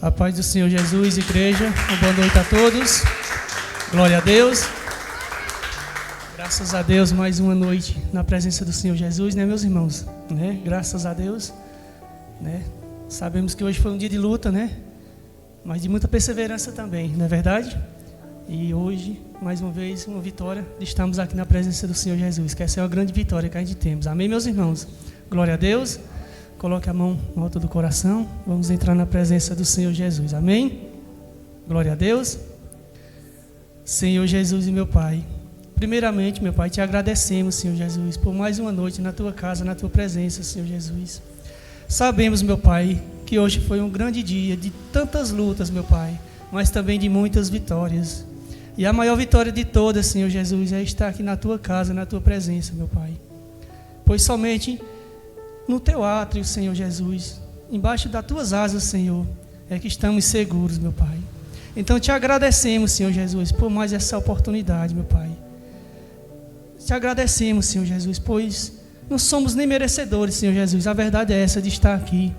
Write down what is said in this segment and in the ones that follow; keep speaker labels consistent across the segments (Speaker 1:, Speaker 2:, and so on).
Speaker 1: A paz do Senhor Jesus, igreja. Uma boa noite a todos. Glória a Deus. Graças a Deus, mais uma noite na presença do Senhor Jesus, né, meus irmãos? Né? Graças a Deus. Né? Sabemos que hoje foi um dia de luta, né? Mas de muita perseverança também, não é verdade? E hoje, mais uma vez, uma vitória de estarmos aqui na presença do Senhor Jesus, que essa é uma grande vitória que a gente temos. Amém, meus irmãos? Glória a Deus. Coloque a mão no alto do coração. Vamos entrar na presença do Senhor Jesus. Amém? Glória a Deus. Senhor Jesus e meu Pai. Primeiramente, meu Pai, te agradecemos, Senhor Jesus, por mais uma noite na Tua casa, na Tua presença, Senhor Jesus. Sabemos, meu Pai, que hoje foi um grande dia de tantas lutas, meu Pai, mas também de muitas vitórias. E a maior vitória de todas, Senhor Jesus, é estar aqui na Tua casa, na Tua presença, meu Pai. Pois somente no Teu átrio, Senhor Jesus, embaixo das Tuas asas, Senhor, é que estamos seguros, meu Pai. Então te agradecemos, Senhor Jesus, por mais essa oportunidade, meu Pai. Te agradecemos, Senhor Jesus, pois não somos nem merecedores, Senhor Jesus. A verdade é essa de estar aqui.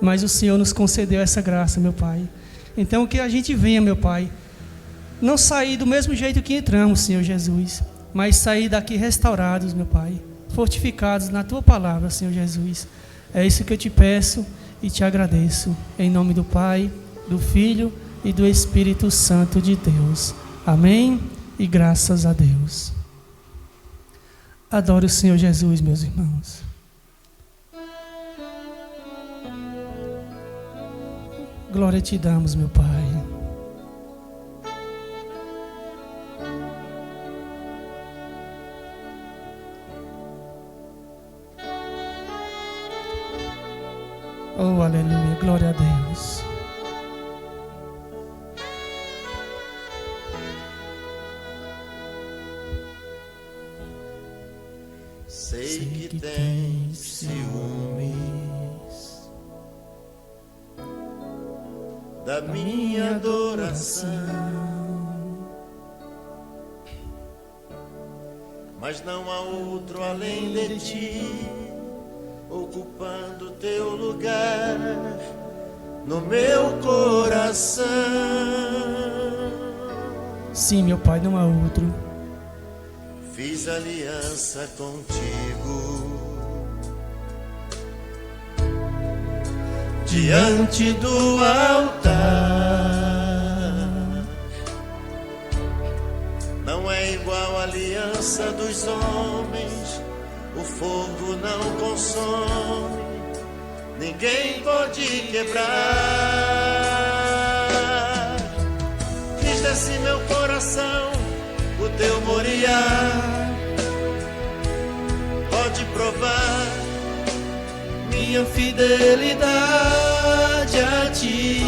Speaker 1: Mas o Senhor nos concedeu essa graça, meu Pai. Então que a gente venha, meu Pai, não sair do mesmo jeito que entramos, Senhor Jesus, mas sair daqui restaurados, meu Pai, fortificados na Tua palavra, Senhor Jesus. É isso que eu te peço e te agradeço. Em nome do Pai, do Filho e do Espírito Santo de Deus. Amém e graças a Deus. Adoro o Senhor Jesus, meus irmãos. Glória te damos, meu Pai. Oh, aleluia, glória a Deus.
Speaker 2: Sei que tens ciúmes da minha adoração, mas não há outro além de ti, ocupando teu lugar no meu coração.
Speaker 1: Sim, meu Pai, não há outro.
Speaker 2: Fiz aliança contigo diante do altar. Não é igual a aliança dos homens, o fogo não consome, ninguém pode quebrar. Fiz desse meu coração o teu moriá. Pode provar minha fidelidade a ti.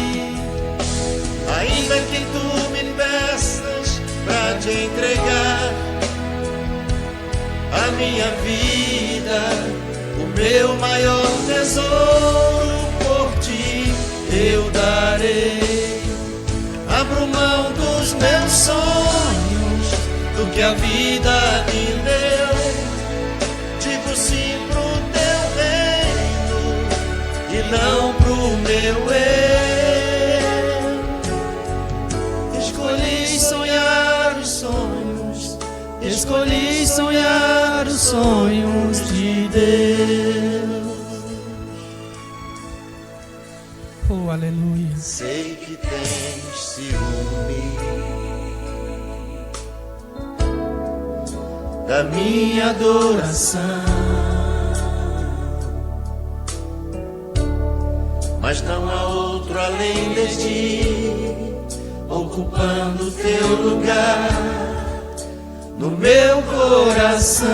Speaker 2: Ainda que tu me peças pra te entregar a minha vida, o meu maior tesouro, por ti eu darei. Abro mão dos meus sonhos, do que a vida me deu. Digo sim pro teu reino e não pro meu eu. Escolhi sonhar os sonhos, escolhi sonhar os sonhos de Deus.
Speaker 1: Oh, aleluia.
Speaker 2: Sei que tens ciúme da minha adoração, mas não há outro além de ti, ocupando teu lugar no meu coração.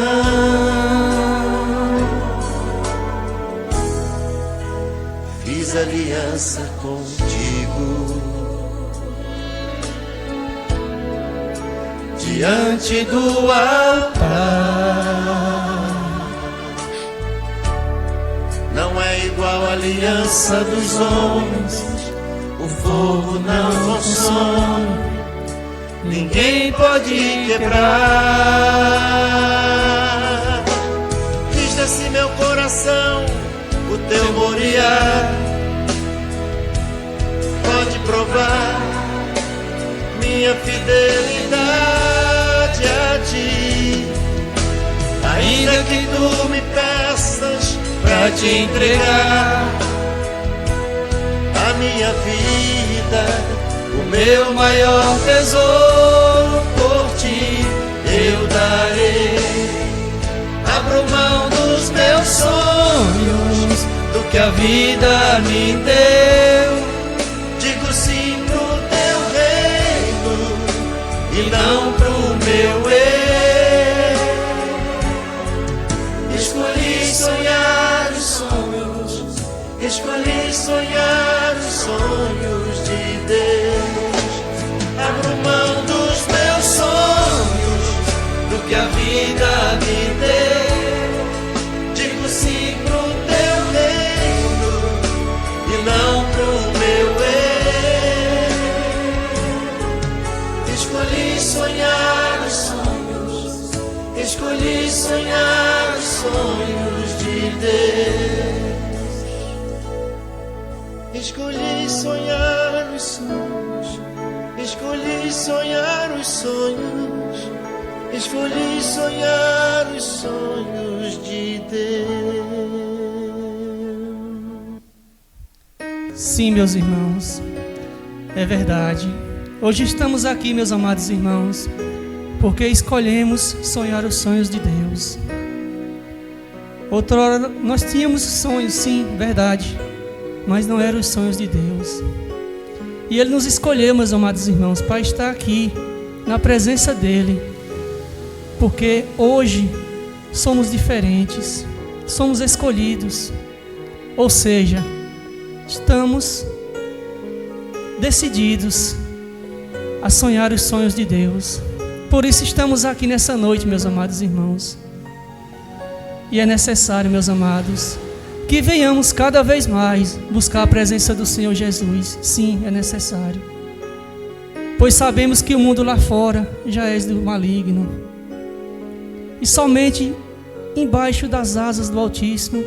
Speaker 2: Fiz aliança contigo diante do altar. Não é igual a aliança dos homens, o fogo não consome, ninguém pode quebrar. Fiz desse meu coração o teu moriá. minha fidelidade a ti. Ainda que tu me peças pra te entregar a minha vida, o meu maior tesouro, por ti eu darei. Abro mão dos meus sonhos, do que a vida me deu. Digo sim pro teu reino e não pro meu eu. Escolhi sonhar os sonhos, escolhi sonhar os sonhos de Deus. Abro mão dos meus sonhos, do que a vida me deu. Digo sim pro teu reino e não pro meu eu. Escolhi sonhar os sonhos, escolhi sonhar os sonhos de Deus. Escolhi sonhar os sonhos, escolhi sonhar os sonhos, escolhi sonhar os sonhos de Deus.
Speaker 1: Sim, meus irmãos, é verdade. Hoje estamos aqui, meus amados irmãos, porque escolhemos sonhar os sonhos de Deus. Outrora nós tínhamos sonhos, sim, verdade, mas não eram os sonhos de Deus. E Ele nos escolheu, meus amados irmãos, para estar aqui na presença dEle, porque hoje somos diferentes, somos escolhidos, ou seja, estamos decididos a sonhar os sonhos de Deus. Por isso estamos aqui nessa noite, meus amados irmãos. E é necessário, meus amados, que venhamos cada vez mais buscar a presença do Senhor Jesus. Sim, é necessário, pois sabemos que o mundo lá fora já é do maligno, e somente embaixo das asas do Altíssimo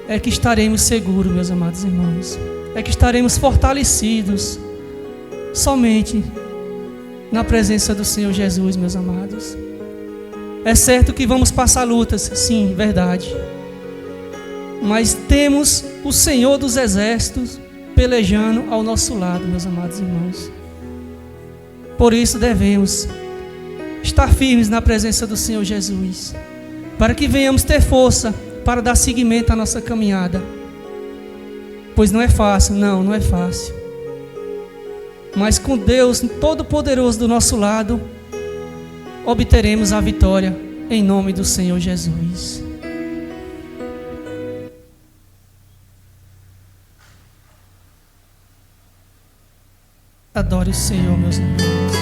Speaker 1: é que estaremos seguros, meus amados irmãos. É que estaremos fortalecidos somente na presença do Senhor Jesus, meus amados. É certo que vamos passar lutas, sim, verdade, mas temos o Senhor dos exércitos pelejando ao nosso lado, meus amados irmãos. Por isso devemos estar firmes na presença do Senhor Jesus, para que venhamos ter força para dar seguimento à nossa caminhada, pois não é fácil, não é fácil, mas com Deus Todo-Poderoso do nosso lado, obteremos a vitória em nome do Senhor Jesus. Adore o Senhor, meus irmãos.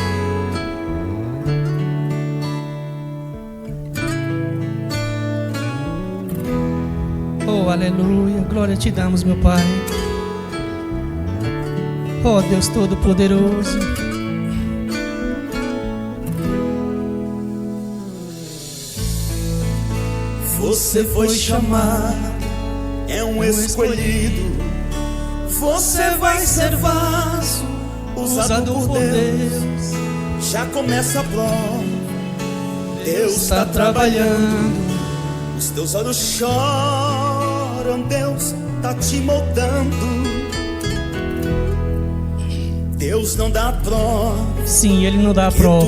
Speaker 1: Oh, aleluia, glória te damos, meu Pai. Oh, Deus Todo-Poderoso.
Speaker 3: Você foi chamado, é um escolhido. Você vai ser vaso, usado por Deus. Já começa a prova, Deus está trabalhando. Os teus olhos choram, Deus está te moldando. Deus não dá prova.
Speaker 1: Sim, Ele não dá a prova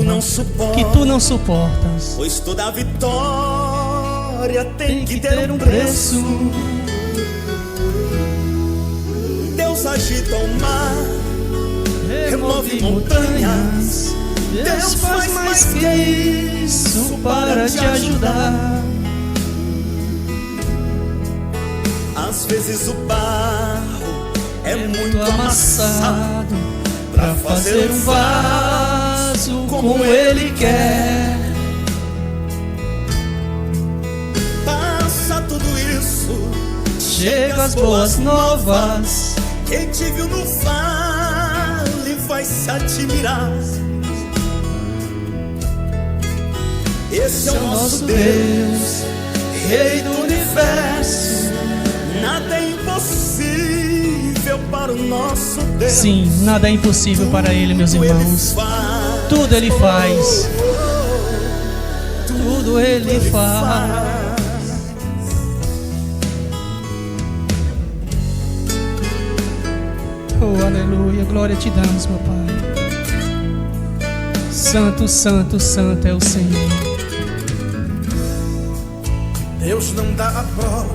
Speaker 1: que tu não suportas.
Speaker 3: Pois toda vitória tem que ter um preço. Deus agita o mar, remove montanhas. Deus faz mais que isso para te ajudar. Às vezes o barro é muito amassado para fazer um vaso como Ele quer. Passa tudo isso, chega as boas novas. Quem te viu no vale vai se admirar. Esse é o nosso Deus, Rei do Universo. Nada é impossível para o nosso Deus.
Speaker 1: Sim, nada é impossível para Ele, meus irmãos. tudo Ele faz. Tudo Ele faz. Oh, aleluia, glória te damos, meu Pai. Santo, santo, santo é o Senhor.
Speaker 3: Deus não dá a prova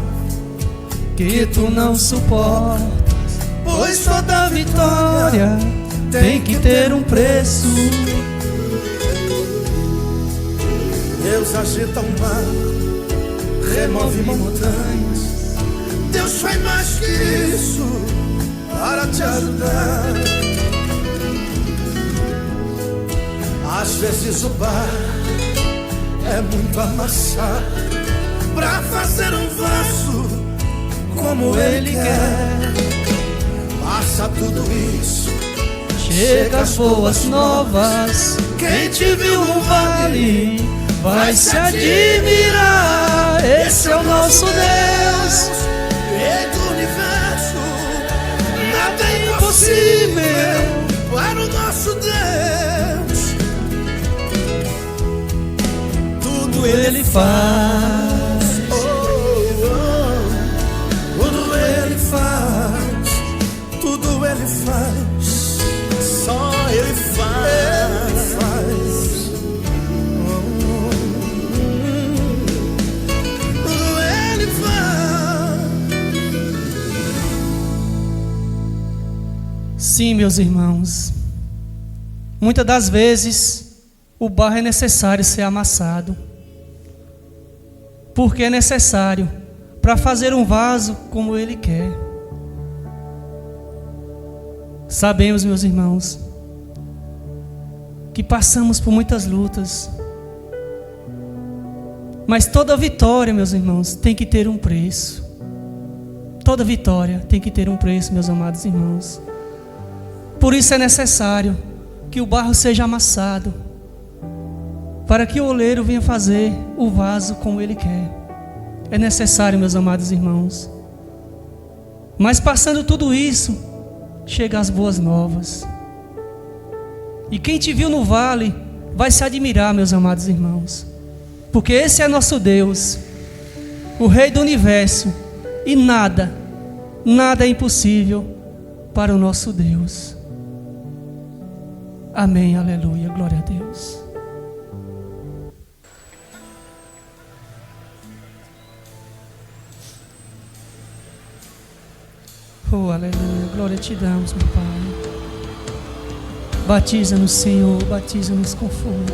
Speaker 1: que tu não suportas, pois toda vitória tem que ter um preço.
Speaker 3: Deus agita o mar, remove montanhas. Deus faz mais que isso para te ajudar. Às vezes o bar é muito amassado pra fazer um vaso como Ele quer. Passa tudo isso,
Speaker 1: chega as boas novas. Quem te viu no vale vai se admirar. Esse é o nosso Deus,
Speaker 3: Rei do universo. Nada é impossível para o nosso Deus. Tudo Ele faz. Tudo Ele faz. Tudo Ele faz. Só Ele faz. Tudo Ele faz.
Speaker 1: Sim, meus irmãos, muitas das vezes o barro é necessário ser amassado, porque é necessário para fazer um vaso como Ele quer. Sabemos, meus irmãos, que passamos por muitas lutas, mas toda vitória, meus irmãos, tem que ter um preço. Toda vitória tem que ter um preço, meus amados irmãos. Por isso é necessário que o barro seja amassado, para que o oleiro venha fazer o vaso como Ele quer. É necessário, meus amados irmãos. Mas passando tudo isso, chega as boas novas. E quem te viu no vale vai se admirar, meus amados irmãos, porque esse é nosso Deus, o Rei do universo, e nada é impossível para o nosso Deus. Amém, aleluia, glória a Deus. Oh, aleluia, glória te damos, meu Pai. Batiza-nos, Senhor, batiza-nos com fogo.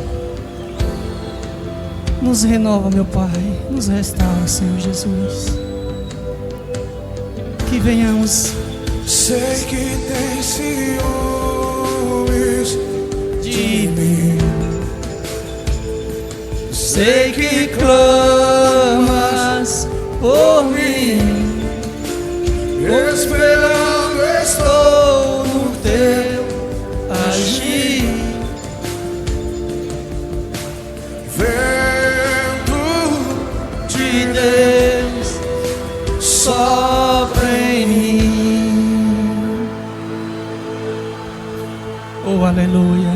Speaker 1: Nos renova, meu Pai, nos restaura, Senhor Jesus. Que venhamos.
Speaker 3: Sei que tem ciúmes de mim.
Speaker 1: Sei que clamas por mim. Esperando estou no teu agir.
Speaker 3: Vento
Speaker 1: De Deus sopra em mim. Oh, aleluia,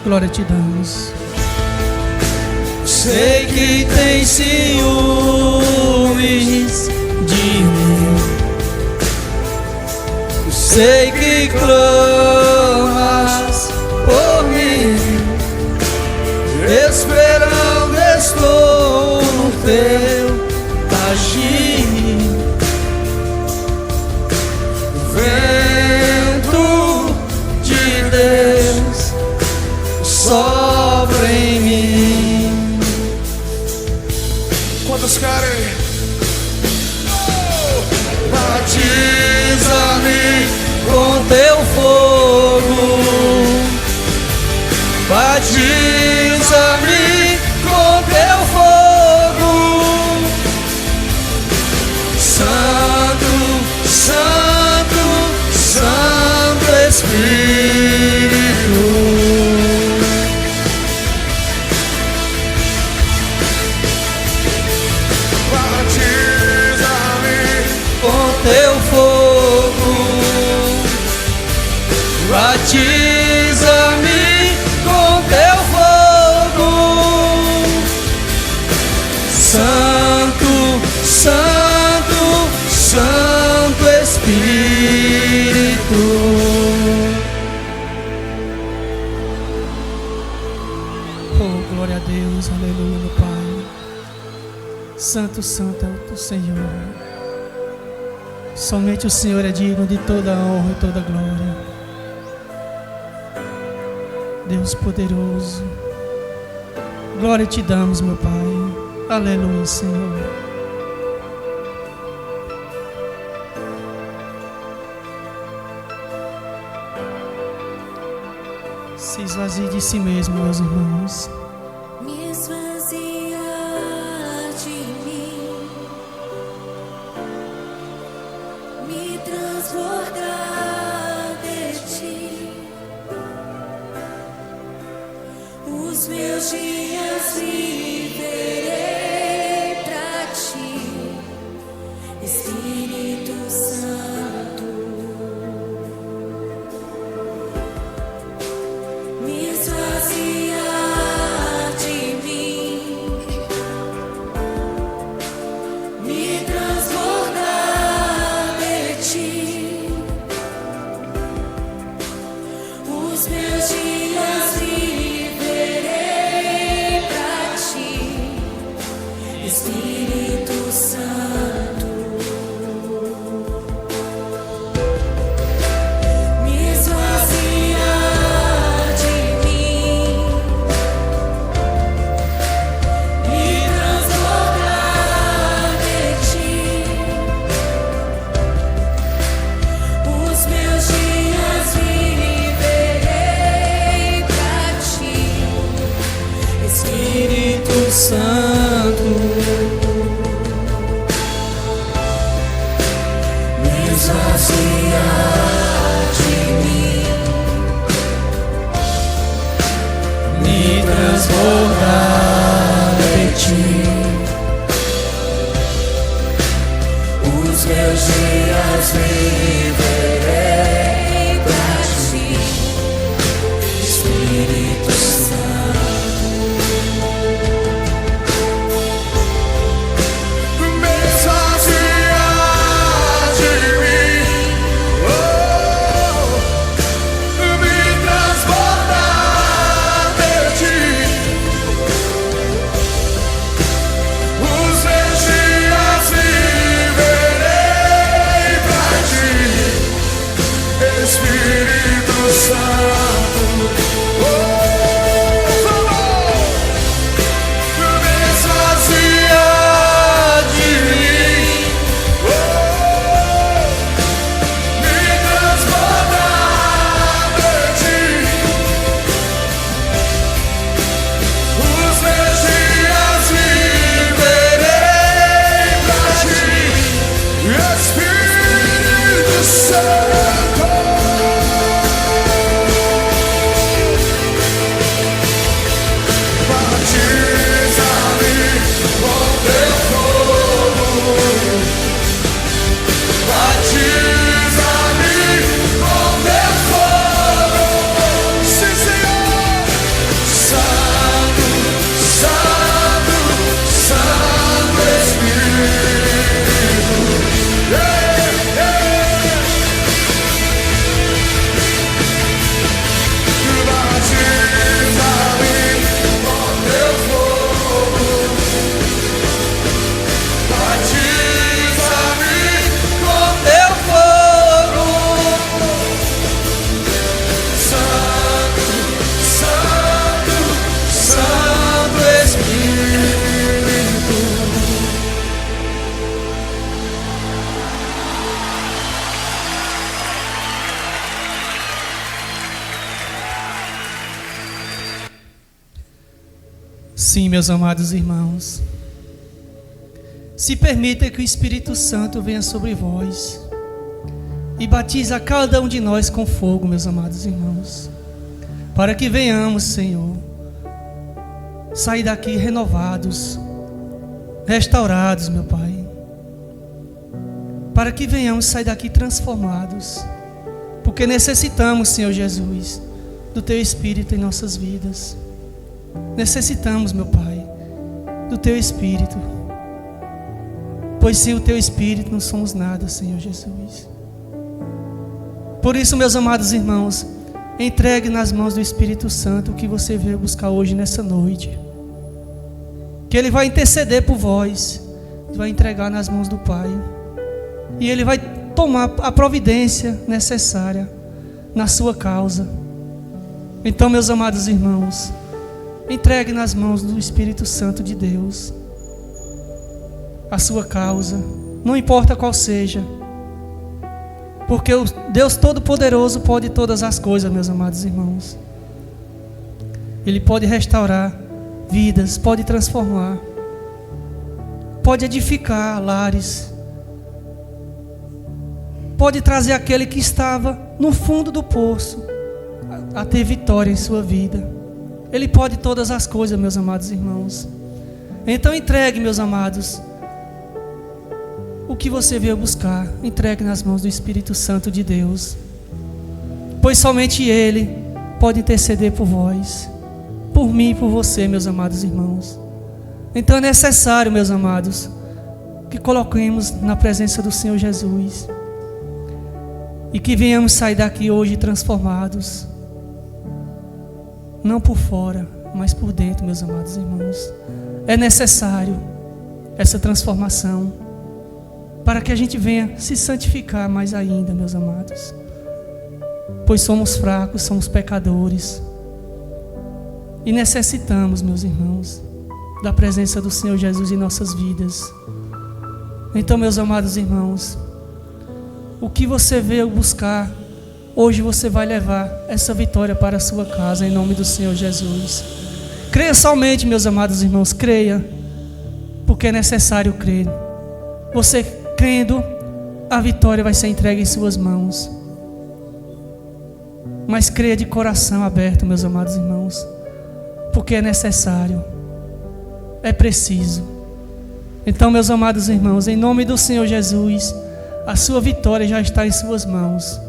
Speaker 1: glória te damos. Sei que tem ciúmes de mim. Sei que clamas por mim. Esperando estou no teu agir. Vento de Deus sopra em mim.
Speaker 3: Quantos querem?
Speaker 1: Batiza-me com teu fogo. Batiza-me com teu fogo. Santo, Santo, Santo Espírito.
Speaker 3: Batiza-me
Speaker 1: Com teu fogo, batiza-me com teu Deus, aleluia, meu Pai. Santo, santo é o Senhor. Somente o Senhor é digno de toda a honra e toda a glória. Deus poderoso, glória te damos, meu Pai. Aleluia, Senhor. Se esvazie de si mesmo, meus irmãos.
Speaker 4: Me esvazia de mim, me transbordar de ti. Os meus dias viverei pra ti, Espírito Santo. Me esvazia de mim, me transbordar de ti. Os meus dias viverei pra ti, Espírito Santo. Me esvazia de mim, me transbordar de ti. Os meus dias viverei pra ti, Espírito
Speaker 1: Santo,
Speaker 4: me esvazia de mim,
Speaker 1: me transbordar de ti.
Speaker 4: os meus dias viverei pra ti, Espírito Santo.
Speaker 3: Me esvazia de mim, me transbordar de ti. Os meus dias viverei pra ti, Espírito Santo. Me esvazia de mim, me transbordar de ti. Os meus dias viverei pra ti, Espírito Santo. Batiza-me com teu fogo, batiza-me com teu fogo. Sim, Senhor. Santo, Santo, Santo Espírito. Batiza-me com teu fogo, batiza-me com teu fogo. Santo, Santo, Santo Espírito.
Speaker 1: Sim, meus amados irmãos. Se permita que o Espírito Santo venha sobre vós e batize a cada um de nós com fogo, meus amados irmãos, para que venhamos, Senhor, sair daqui renovados, restaurados, meu Pai, para que venhamos sair daqui transformados, porque necessitamos, Senhor Jesus, do Teu Espírito em nossas vidas. Necessitamos, meu Pai, do Teu Espírito, pois sem o Teu Espírito não somos nada, Senhor Jesus. Por isso, meus amados irmãos, entregue nas mãos do Espírito Santo o que você veio buscar hoje nessa noite. que Ele vai interceder por vós, vai entregar nas mãos do Pai, e Ele vai tomar a providência necessária na sua causa. Então, meus amados irmãos, entregue nas mãos do Espírito Santo de Deus a sua causa, não importa qual seja, porque o Deus Todo-Poderoso pode todas as coisas, meus amados irmãos. Ele pode restaurar vidas, pode transformar, pode edificar lares, pode trazer aquele que estava no fundo do poço a ter vitória em sua vida. Ele pode todas as coisas, meus amados irmãos. Então entregue, meus amados, o que você veio buscar, entregue nas mãos do Espírito Santo de Deus, pois somente Ele pode interceder por vós, por mim e por você, meus amados irmãos. Então é necessário, meus amados, que coloquemos na presença do Senhor Jesus e que venhamos sair daqui hoje transformados, não por fora, mas por dentro, meus amados irmãos. É necessário essa transformação para que a gente venha se santificar mais ainda, meus amados, pois somos fracos, somos pecadores e necessitamos, meus irmãos, da presença do Senhor Jesus em nossas vidas. Então, meus amados irmãos, o que você veio buscar, hoje você vai levar essa vitória para a sua casa, em nome do Senhor Jesus. Creia somente, meus amados irmãos, creia, porque é necessário crer. Você crendo, a vitória vai ser entregue em suas mãos. Mas creia de coração aberto, meus amados irmãos, porque é necessário, é preciso. Então, meus amados irmãos, em nome do Senhor Jesus, a sua vitória já está em suas mãos.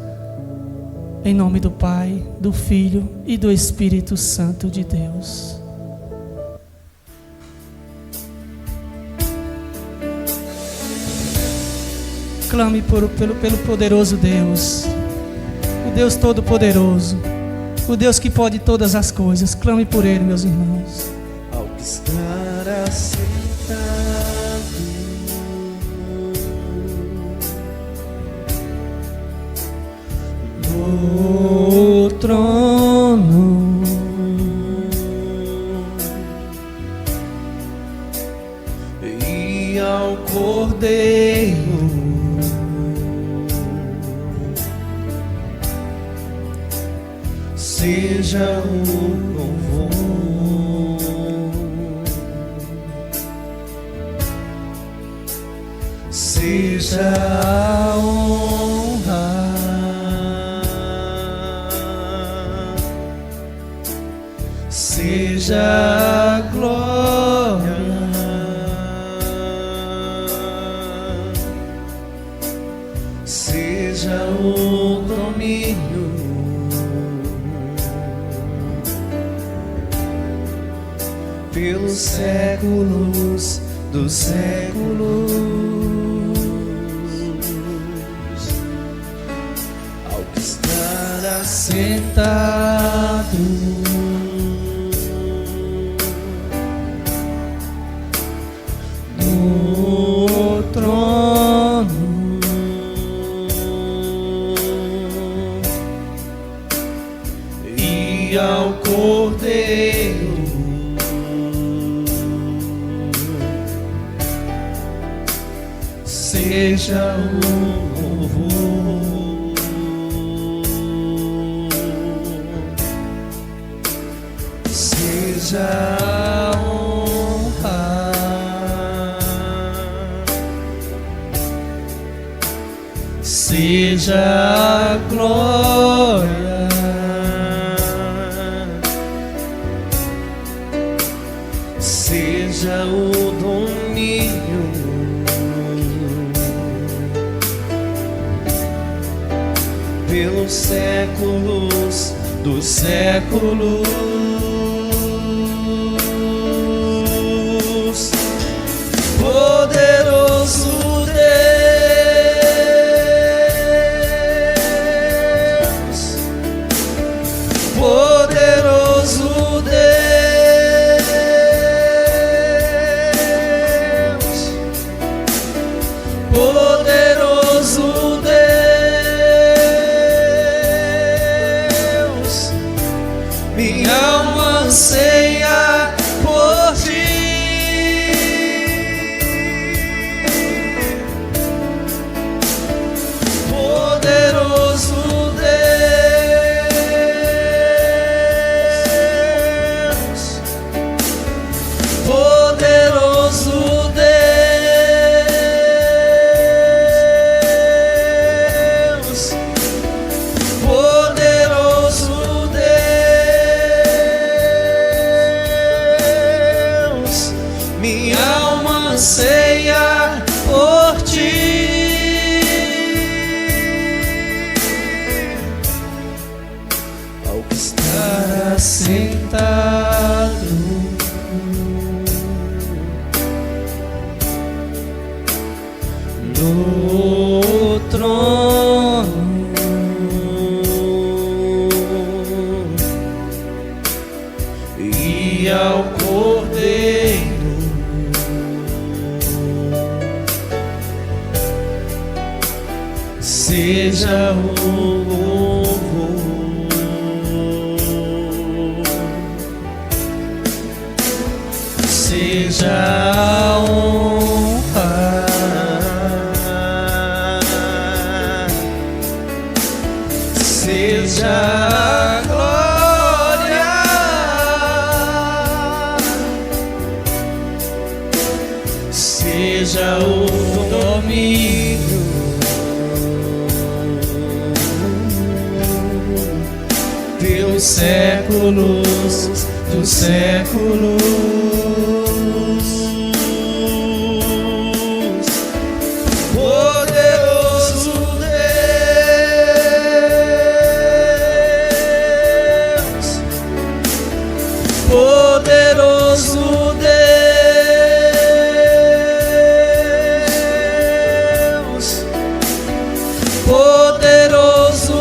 Speaker 1: Em nome do Pai, do Filho e do Espírito Santo de Deus. Clame pelo poderoso Deus, o Deus Todo-Poderoso, o Deus que pode todas as coisas. Clame por Ele, meus irmãos.
Speaker 2: Ao que estar assentado
Speaker 1: no trono,
Speaker 2: e ao Cordeiro seja o louvor, seja a honra, seja a glória, seja o domínio pelos séculos dos séculos. Ao que estar assentado
Speaker 1: no trono,
Speaker 2: e ao Cordeiro seja o louvor, seja a honra, seja a glória, seja o domínio pelos séculos dos séculos. Poderoso Deus, poderoso Deus,
Speaker 3: minha alma anseia por ti. Poderoso Deus, poderoso Deus, poderoso Deus, minha alma anseia por ti. Ao estar sentado no trono, e ao Cordeiro seja o louvor, seja a honra, seja a glória, seja o domínio pelos séculos dos séculos. Poderoso Deus, poderoso Deus, poderoso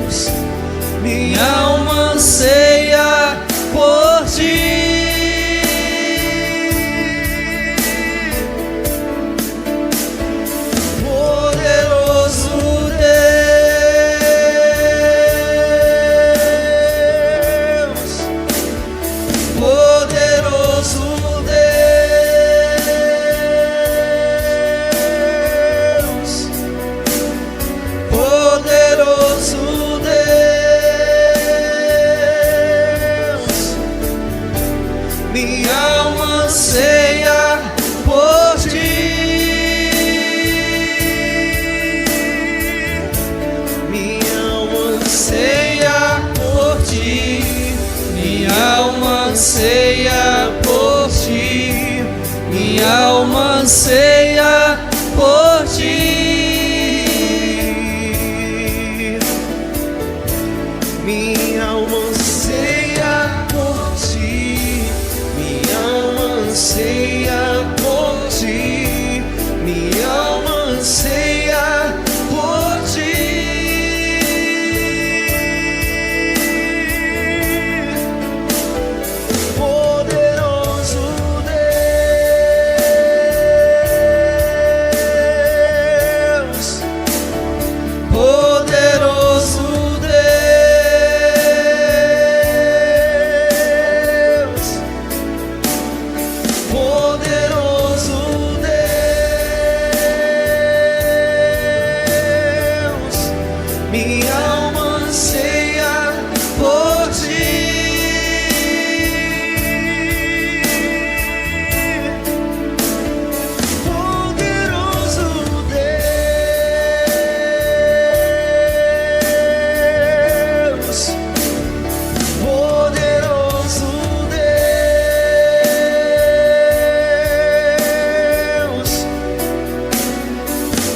Speaker 3: Deus, minha alma anseia por ti. Poderoso Deus, poderoso Deus, poderoso Deus, minha alma anseia por ti. Minha alma anseia por ti, minha alma anseia por ti, minha alma anseia por ti. Minha alma anseia por ti, minha alma anseia por ti, minha alma anseia por ti. Poderoso Deus, poderoso Deus, poderoso Deus, minha alma anseia por ti. Poderoso Deus, poderoso Deus,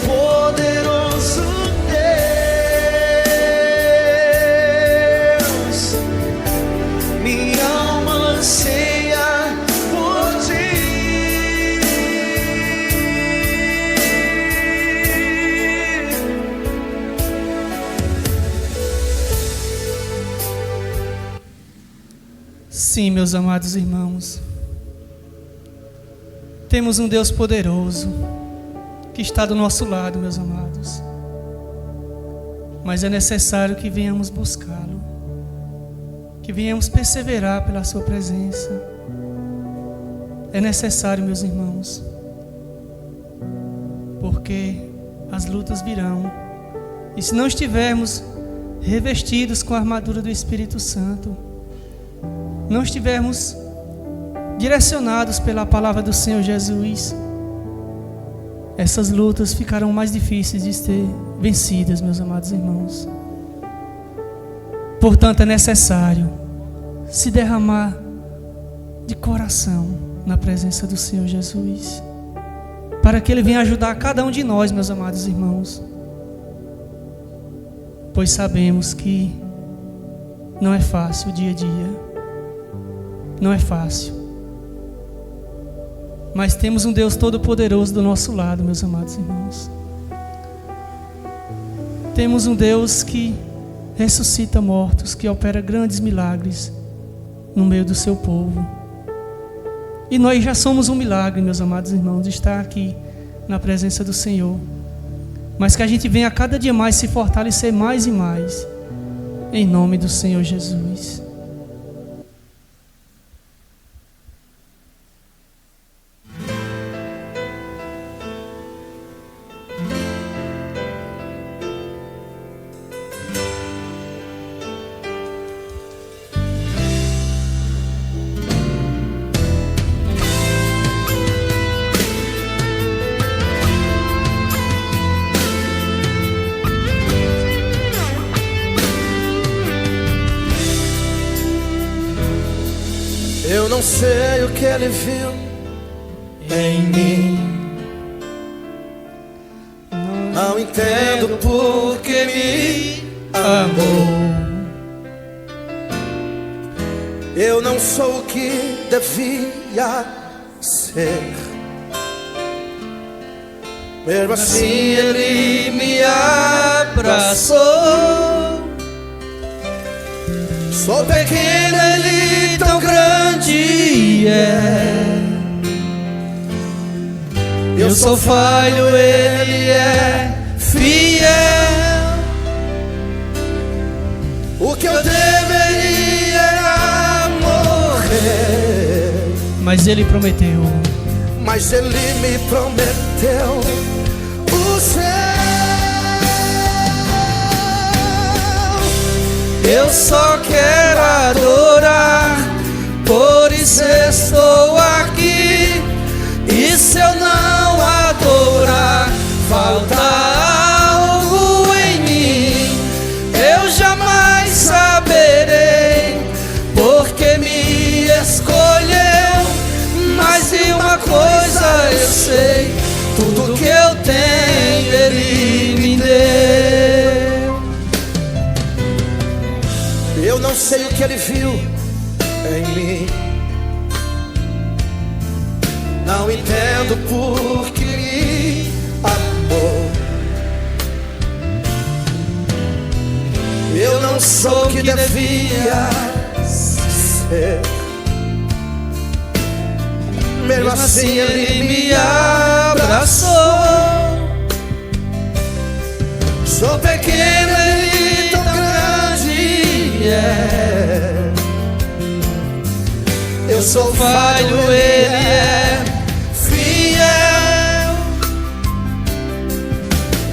Speaker 3: poderoso Deus, minha alma anseia por ti.
Speaker 1: Sim, meus amados irmãos, temos um Deus poderoso que está do nosso lado, meus amados. mas é necessário que venhamos buscá-lo, que venhamos perseverar pela sua presença. É necessário, meus irmãos, porque as lutas virão, e se não estivermos revestidos com a armadura do Espírito Santo, não estivermos direcionados pela palavra do Senhor Jesus, essas lutas ficarão mais difíceis de ser vencidas, meus amados irmãos. Portanto, é necessário se derramar de coração na presença do Senhor Jesus, para que Ele venha ajudar cada um de nós, meus amados irmãos, pois sabemos que não é fácil o dia a dia, não é fácil, mas temos um Deus Todo-Poderoso do nosso lado, meus amados irmãos. Temos um Deus que ressuscita mortos, que opera grandes milagres no meio do seu povo. E nós já somos um milagre, meus amados irmãos, de estar aqui na presença do Senhor. Mas que a gente venha a cada dia mais se fortalecer mais e mais, em nome do Senhor Jesus.
Speaker 3: Eu não sei o que Ele viu em mim, não entendo por que me amou. Eu não sou o que devia ser, mesmo assim Ele me abraçou. Sou pequeno, Ele tão grande é. Eu sou falho, Ele é fiel. O que eu deveria era morrer,
Speaker 1: Mas Ele prometeu,
Speaker 3: mas Ele me prometeu o céu. Eu só quero adorar, por isso estou aqui. E se eu não adorar, falta algo em mim. Eu jamais saberei porque me escolheu. Mas de uma coisa eu sei, tudo que eu tenho Ele me deu. Eu não sei o que Ele viu em mim, não entendo por que me amou. Eu não sou o que devia ser, mesmo assim Ele me abraçou. Sou pequeno, Ele tão grande é. Eu sou falho, Ele é fiel.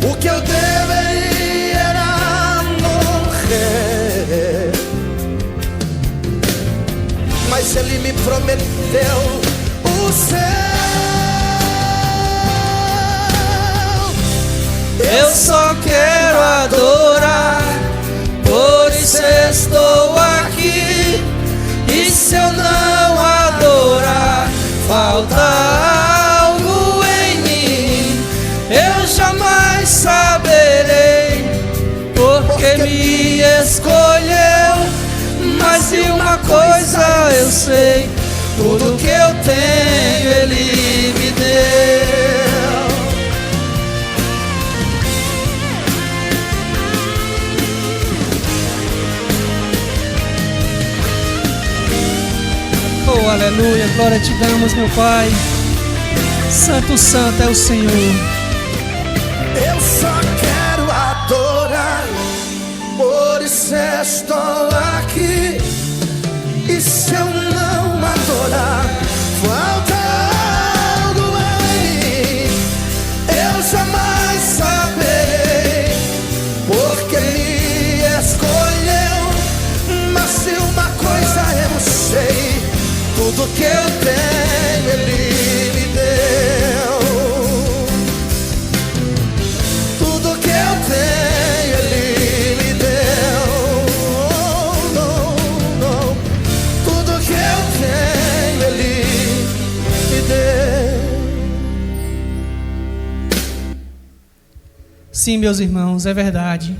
Speaker 3: O que eu deveria era morrer, mas Ele me prometeu o céu. Eu só quero adorar, por isso estou aqui. E se eu não adorar, falta algo em mim. Eu jamais saberei porque me escolheu. Mas de uma coisa eu sei, tudo que eu tenho Ele me deu.
Speaker 1: oh aleluia, glória te damos, meu Pai. Santo, santo é o Senhor.
Speaker 3: Eu só quero adorar, estou aqui, e se eu não adorar, falta algo em mim. Eu jamais saberei porque me escolheu, mas se uma coisa eu sei, tudo que eu tenho Ele me deu. Tudo que eu tenho Ele me deu. Tudo que eu tenho Ele me deu.
Speaker 1: Sim, meus irmãos, é verdade.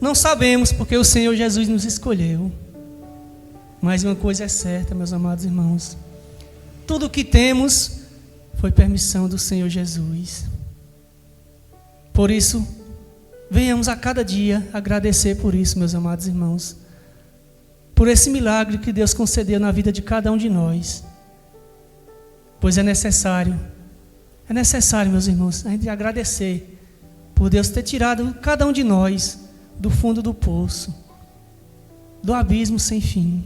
Speaker 1: Não sabemos porque o Senhor Jesus nos escolheu. Mas uma coisa é certa, meus amados irmãos. Tudo o que temos foi permissão do Senhor Jesus. Por isso, venhamos a cada dia agradecer por isso, meus amados irmãos. Por esse milagre que Deus concedeu na vida de cada um de nós. Pois é necessário, meus irmãos, a gente agradecer por Deus ter tirado cada um de nós do fundo do poço, do abismo sem fim.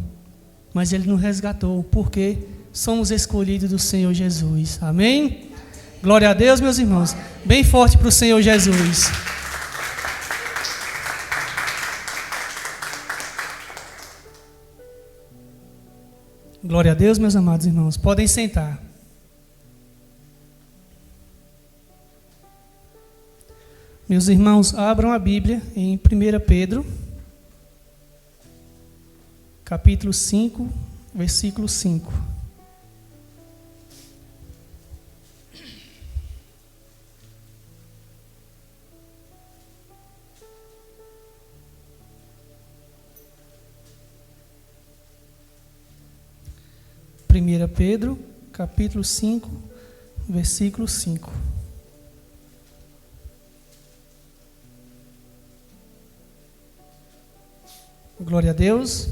Speaker 1: Mas Ele nos resgatou, porque somos escolhidos do Senhor Jesus. Amém? Glória a Deus, meus irmãos. Bem forte para o Senhor Jesus. Glória a Deus, meus amados irmãos. Podem sentar. Meus irmãos, abram a Bíblia em 1 Pedro, capítulo 5, versículo 5. Primeira Pedro, capítulo 5, versículo 5. Glória a Deus.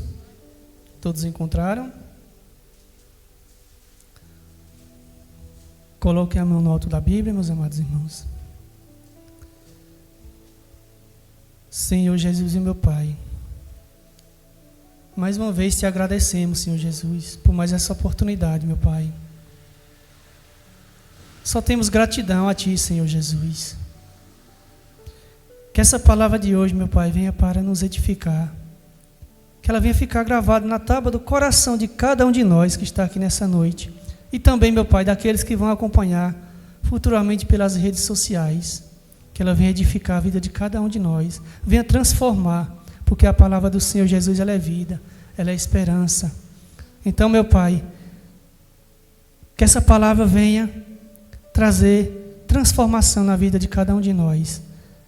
Speaker 1: Todos encontraram? Coloquem a mão no alto da Bíblia, meus amados irmãos. Senhor Jesus e meu Pai, mais uma vez te agradecemos, Senhor Jesus, por mais essa oportunidade, meu Pai. Só temos gratidão a Ti, Senhor Jesus. Que essa palavra de hoje, meu Pai, venha para nos edificar. Que ela venha ficar gravada na tábua do coração de cada um de nós que está aqui nessa noite. E também, meu Pai, daqueles que vão acompanhar futuramente pelas redes sociais. Que ela venha edificar a vida de cada um de nós. Venha transformar, porque a palavra do Senhor Jesus, ela é vida, ela é esperança. Então, meu Pai, que essa palavra venha trazer transformação na vida de cada um de nós.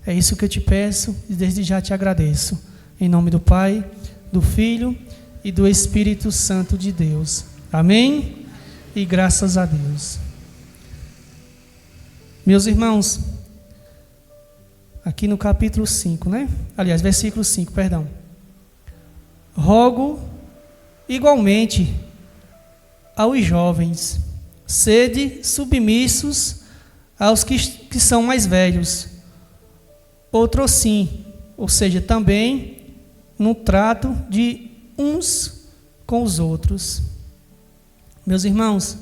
Speaker 1: É isso que eu te peço e desde já te agradeço. Em nome do Pai, do Filho e do Espírito Santo de Deus. Amém? E graças a Deus. Meus irmãos, aqui no capítulo 5, né? Aliás, versículo 5, perdão. Rogo igualmente aos jovens, sede submissos aos que são mais velhos. Outro sim, ou seja, também no trato de uns com os outros. Meus irmãos,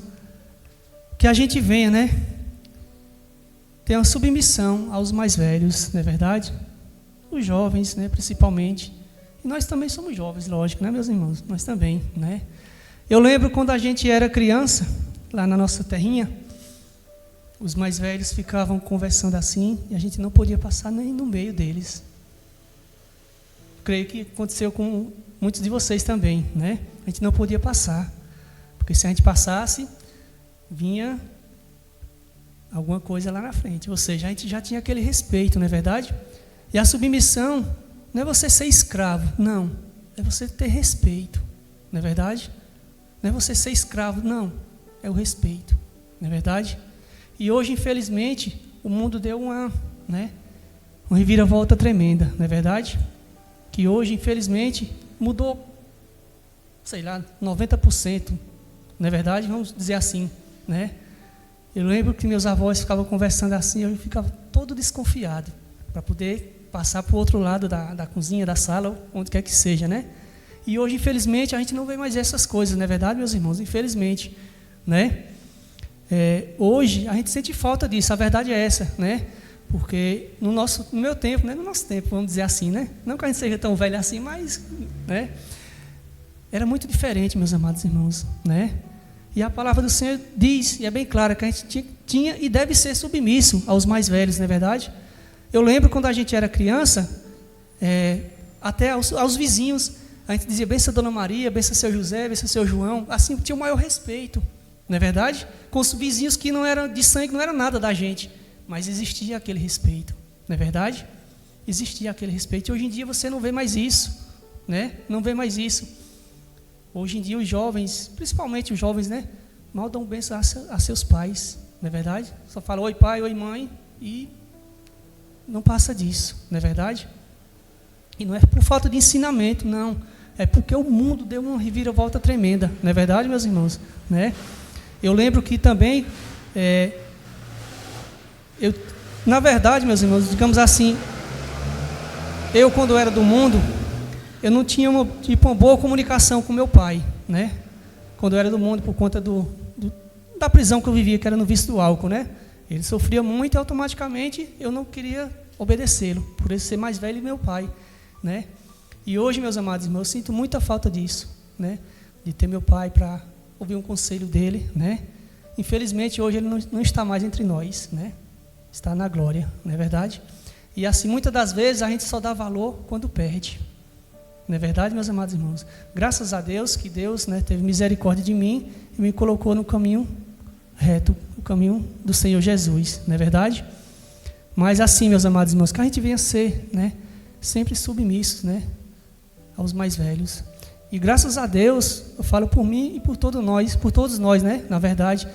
Speaker 1: que a gente venha, né, ter uma submissão aos mais velhos, não é verdade? Os jovens, né, principalmente. E nós também somos jovens, lógico, né, meus irmãos? Nós também, né? Eu lembro quando a gente era criança, lá na nossa terrinha, os mais velhos ficavam conversando assim, e a gente não podia passar nem no meio deles. Creio que aconteceu com muitos de vocês também, né? A gente não podia passar, porque se a gente passasse, vinha alguma coisa lá na frente. Ou seja, a gente já tinha aquele respeito, não é verdade? E a submissão não é você ser escravo, não. É você ter respeito, não é verdade? Não é você ser escravo, não. É o respeito, não é verdade? E hoje, infelizmente, o mundo deu uma reviravolta tremenda, não é verdade? Que hoje, infelizmente, mudou, 90%, não é verdade? Vamos dizer assim, né? Eu lembro que meus avós ficavam conversando assim, eu ficava todo desconfiado para poder passar para o outro lado da cozinha, da sala, onde quer que seja, né? E hoje, infelizmente, a gente não vê mais essas coisas, não é verdade, meus irmãos? Infelizmente, né? Hoje, a gente sente falta disso, a verdade é essa, né? Porque no meu tempo, né? No nosso tempo, vamos dizer assim, né? Não que a gente seja tão velho assim, mas, né? Era muito diferente, meus amados irmãos, né? E a palavra do Senhor diz, e é bem clara, que a gente tinha e deve ser submisso aos mais velhos, não é verdade? Eu lembro quando a gente era criança, até aos vizinhos, a gente dizia, benção Dona Maria, benção seu José, benção seu João, assim, tinha o maior respeito, não é verdade? Com os vizinhos que não eram de sangue, não era nada da gente, mas existia aquele respeito, não é verdade? Existia aquele respeito, e hoje em dia você não vê mais isso, né? Não vê mais isso. Hoje em dia os jovens, principalmente os jovens, né, mal dão bênção a seus pais, não é verdade? Só fala oi pai, oi mãe e não passa disso, não é verdade? E não é por falta de ensinamento, não. É porque o mundo deu uma reviravolta tremenda, não é verdade, meus irmãos? Né? Eu lembro que também, na verdade, meus irmãos, digamos assim, eu quando eu era do mundo, eu não tinha uma boa comunicação com meu pai, né? Quando eu era do mundo, por conta da prisão que eu vivia, que era no vício do álcool, né? Ele sofria muito e automaticamente eu não queria obedecê-lo, por ele ser mais velho que meu pai, né? E hoje, meus amados irmãos, eu sinto muita falta disso, né? De ter meu pai para ouvir um conselho dele, né? Infelizmente, hoje ele não está mais entre nós, né? Está na glória, não é verdade? E assim, muitas das vezes a gente só dá valor quando perde. Não é verdade, meus amados irmãos? Graças a Deus, que Deus, né, teve misericórdia de mim e me colocou no caminho reto, o caminho do Senhor Jesus, não é verdade? Mas assim, meus amados irmãos, que a gente venha ser, né, sempre submissos, né, aos mais velhos. E graças a Deus, eu falo por mim e por todos nós, né, na verdade,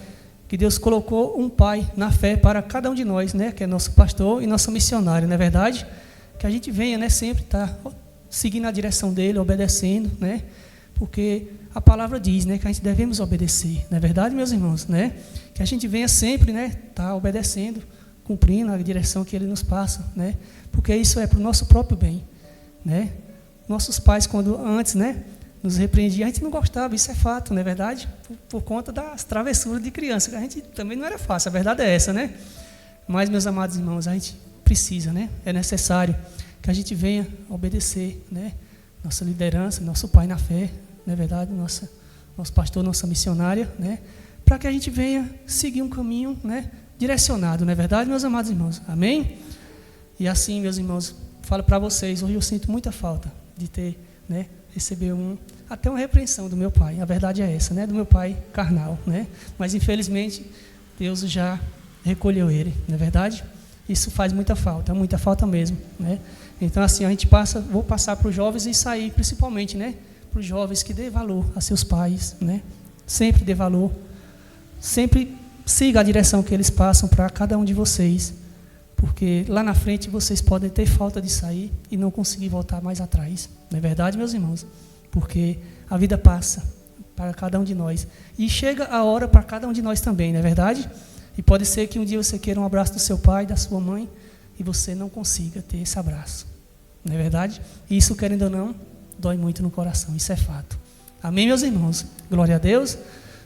Speaker 1: que Deus colocou um pai na fé para cada um de nós, né, que é nosso pastor e nosso missionário, não é verdade? Que a gente venha, né, sempre estar seguindo a direção dele, obedecendo, né? Porque a palavra diz, né, que a gente devemos obedecer, não é verdade, meus irmãos, né? Que a gente venha sempre, né, tá obedecendo, cumprindo a direção que ele nos passa, né? Porque isso é para o nosso próprio bem, né? Nossos pais, quando antes, né, nos repreendiam, a gente não gostava, isso é fato, não é verdade? Por conta das travessuras de criança, que a gente também não era fácil, a verdade é essa, né? Mas, meus amados irmãos, a gente precisa, né? É necessário que a gente venha obedecer, né? Nossa liderança, nosso pai na fé, não é verdade? Nosso pastor, nossa missionária, né? Para que a gente venha seguir um caminho, né, direcionado, não é verdade, meus amados irmãos? Amém? E assim, meus irmãos, falo para vocês, hoje eu sinto muita falta de ter, né, receber até uma repreensão do meu pai. A verdade é essa, né? Do meu pai carnal, né? Mas infelizmente Deus já recolheu ele, não é verdade? Isso faz muita falta mesmo, né? Então, assim, vou passar para os jovens e sair, principalmente, né, para os jovens que dê valor a seus pais, né? Sempre dê valor, sempre siga a direção que eles passam para cada um de vocês, porque lá na frente vocês podem ter falta de sair e não conseguir voltar mais atrás, não é verdade, meus irmãos? Porque a vida passa para cada um de nós e chega a hora para cada um de nós também, não é verdade? E pode ser que um dia você queira um abraço do seu pai, da sua mãe, e você não consiga ter esse abraço. Não é verdade? E isso, querendo ou não, dói muito no coração. Isso é fato. Amém, meus irmãos? Glória a Deus.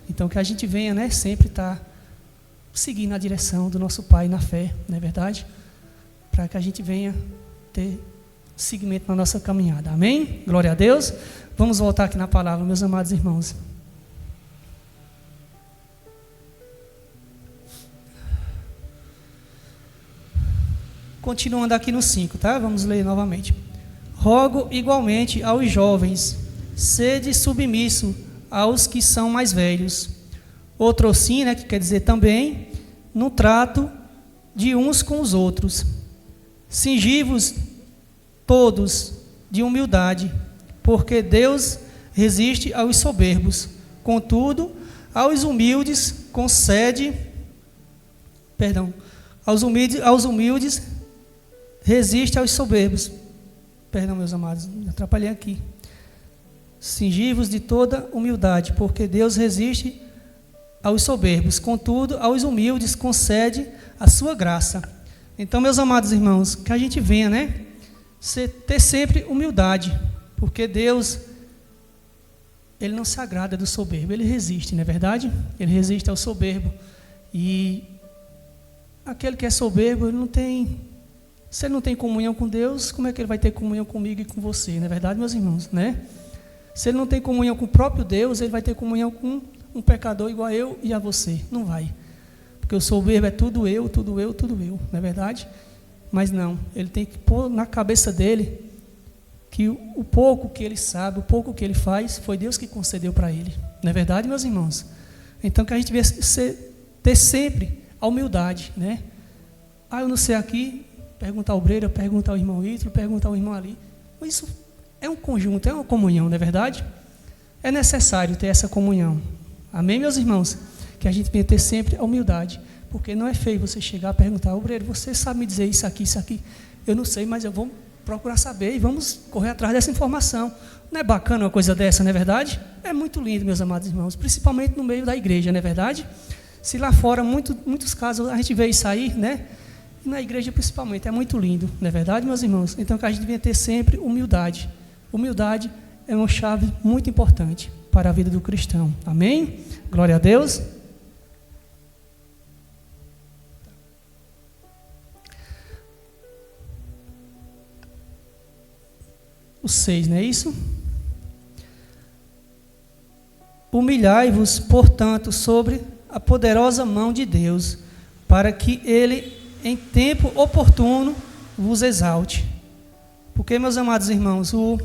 Speaker 1: Então, que a gente venha, né, sempre estar seguindo a direção do nosso Pai na fé, não é verdade? Para que a gente venha ter seguimento na nossa caminhada. Amém? Glória a Deus. Vamos voltar aqui na palavra, meus amados irmãos. Continuando aqui no 5, tá? Vamos ler novamente. Rogo igualmente aos jovens, sede submisso aos que são mais velhos. Outrossim, né, que quer dizer também, no trato de uns com os outros. Cingi-vos todos de humildade, porque Deus resiste aos soberbos. Contudo, aos humildes resiste aos soberbos. Perdão, meus amados, me atrapalhei aqui. Cingi-vos de toda humildade, porque Deus resiste aos soberbos. Contudo, aos humildes concede a sua graça. Então, meus amados irmãos, que a gente venha, né, ter sempre humildade, porque Deus, Ele não se agrada do soberbo, Ele resiste, não é verdade? Ele resiste ao soberbo. E aquele que é soberbo, se ele não tem comunhão com Deus, como é que ele vai ter comunhão comigo e com você, não é verdade, meus irmãos, né? Se ele não tem comunhão com o próprio Deus, ele vai ter comunhão com um pecador igual a eu e a você, não vai. Porque o soberbo é tudo eu, não é verdade? Mas não, ele tem que pôr na cabeça dele que o pouco que ele sabe, o pouco que ele faz, foi Deus que concedeu para ele. Não é verdade, meus irmãos? Então que a gente ter sempre a humildade, né? Eu não sei aqui, pergunta ao obreiro, pergunta ao irmão Ítalo, pergunta ao irmão ali. Isso é um conjunto, é uma comunhão, não é verdade? É necessário ter essa comunhão. Amém, meus irmãos? Que a gente venha ter sempre a humildade. Porque não é feio você chegar a perguntar, obreiro, você sabe me dizer isso aqui? Eu não sei, mas eu vou procurar saber e vamos correr atrás dessa informação. Não é bacana uma coisa dessa, não é verdade? É muito lindo, meus amados irmãos, principalmente no meio da igreja, não é verdade? Se lá fora, muitos casos, a gente vê isso aí, né? E na igreja principalmente, é muito lindo, não é verdade, meus irmãos? Então que a gente devia ter sempre humildade. Humildade é uma chave muito importante para a vida do cristão. Amém? Glória a Deus. O 6, não é isso? Humilhai-vos, portanto, sobre a poderosa mão de Deus, para que Ele, em tempo oportuno, vos exalte. Porque, meus amados irmãos, o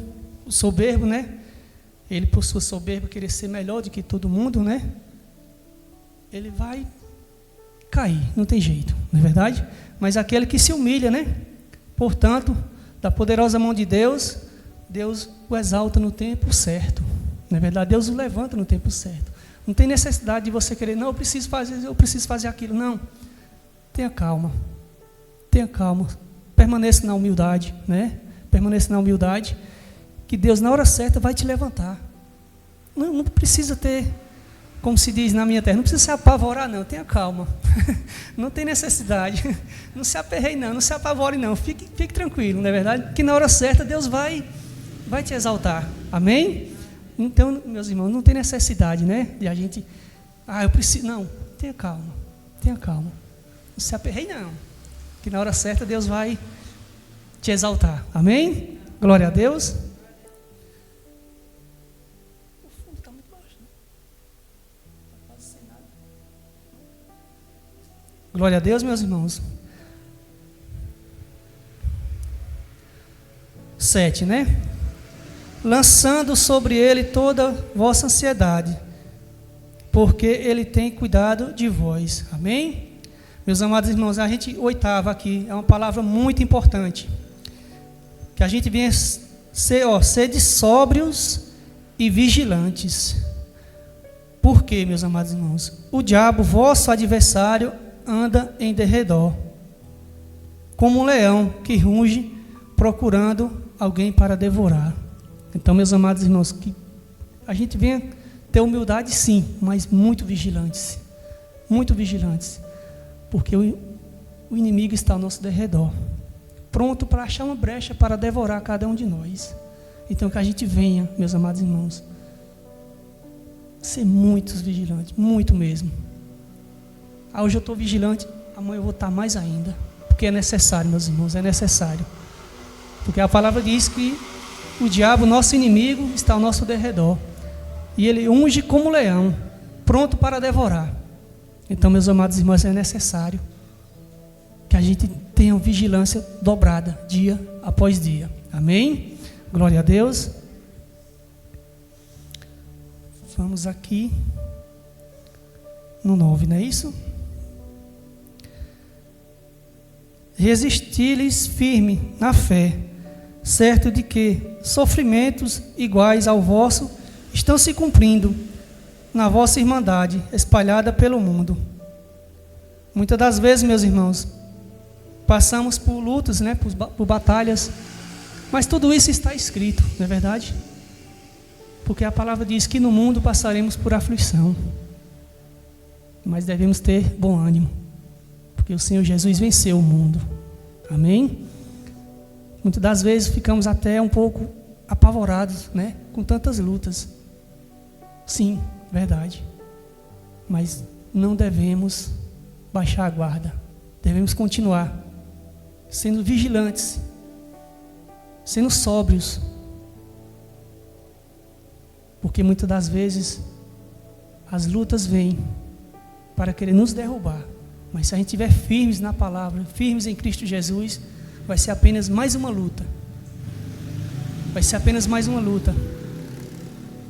Speaker 1: soberbo, né? Ele, por sua soberba, querer ser melhor do que todo mundo, né? Ele vai cair, não tem jeito, não é verdade? Mas aquele que se humilha, né? Portanto, da poderosa mão de Deus, Deus o exalta no tempo certo. Na verdade, Deus o levanta no tempo certo. Não tem necessidade de você querer, não, eu preciso fazer aquilo. Não. Tenha calma. Tenha calma. Permaneça na humildade, né? Permaneça na humildade, que Deus, na hora certa, vai te levantar. Não precisa ter, como se diz na minha terra, não precisa se apavorar, não. Tenha calma. Não tem necessidade. Não se aperreie, não se apavore, não. Fique tranquilo, não é verdade? Que na hora certa, Deus vai te exaltar. Amém? Então, meus irmãos, não tem necessidade, né? De a gente, eu preciso. Não, tenha calma. Tenha calma. Não se aperreie, não. Que na hora certa Deus vai te exaltar. Amém? Glória a Deus. O fundo está muito baixo, né? Quase sem nada. Glória a Deus, meus irmãos. 7, né? Lançando sobre ele toda vossa ansiedade, porque ele tem cuidado de vós. Amém? Meus amados irmãos, a gente, oitava aqui, é uma palavra muito importante. Que a gente venha sede sóbrios e vigilantes. Por quê, meus amados irmãos? O diabo, vosso adversário, anda em derredor, como um leão que ruge, procurando alguém para devorar. Então, meus amados irmãos, que a gente venha ter humildade, sim, mas muito vigilantes. Muito vigilantes. Porque o inimigo está ao nosso derredor, pronto para achar uma brecha para devorar cada um de nós. Então, que a gente venha, meus amados irmãos, ser muito vigilantes, muito mesmo. Hoje eu estou vigilante, amanhã eu vou estar mais ainda. Porque é necessário, meus irmãos, é necessário. Porque a palavra diz que o diabo, nosso inimigo, está ao nosso derredor. E ele unge como leão, pronto para devorar. Então, meus amados irmãos, é necessário que a gente tenha vigilância dobrada, dia após dia. Amém? Glória a Deus. Vamos aqui no 9, não é isso? Resisti-lhes firme na fé, certo de que sofrimentos iguais ao vosso estão se cumprindo na vossa irmandade, espalhada pelo mundo. Muitas das vezes, meus irmãos, passamos por lutas, né, por batalhas, mas tudo isso está escrito, não é verdade? Porque a palavra diz que no mundo passaremos por aflição, mas devemos ter bom ânimo, porque o Senhor Jesus venceu o mundo. Amém? Muitas das vezes ficamos até um pouco apavorados, né? Com tantas lutas. Sim, verdade. Mas não devemos baixar a guarda. Devemos continuar sendo vigilantes, sendo sóbrios. Porque muitas das vezes as lutas vêm para querer nos derrubar. Mas se a gente estiver firmes na palavra, firmes em Cristo Jesus, vai ser apenas mais uma luta. Vai ser apenas mais uma luta.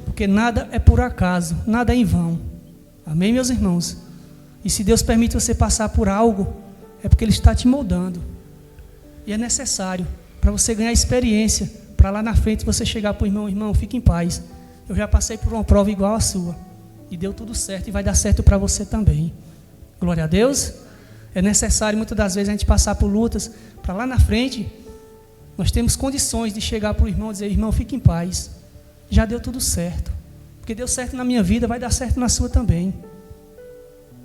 Speaker 1: Porque nada é por acaso, nada é em vão. Amém, meus irmãos? E se Deus permite você passar por algo, é porque Ele está te moldando. E é necessário para você ganhar experiência, para lá na frente você chegar para o irmão: irmão, fique em paz. Eu já passei por uma prova igual à sua. E deu tudo certo e vai dar certo para você também. Glória a Deus. É necessário muitas das vezes a gente passar por lutas, para lá na frente nós temos condições de chegar para o irmão e dizer: irmão, fique em paz. Já deu tudo certo. Porque deu certo na minha vida, vai dar certo na sua também.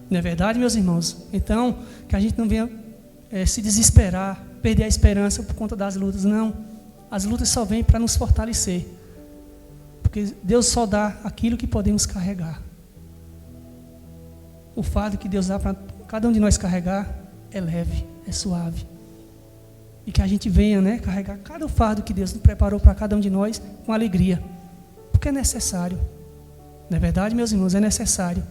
Speaker 1: Não é verdade, meus irmãos? Então, que a gente não venha se desesperar, perder a esperança por conta das lutas. Não. As lutas só vêm para nos fortalecer. Porque Deus só dá aquilo que podemos carregar. O fardo que Deus dá para cada um de nós carregar é leve, é suave. E que a gente venha, né, carregar cada fardo que Deus preparou para cada um de nós com alegria. Porque é necessário. Não é verdade, meus irmãos? É necessário.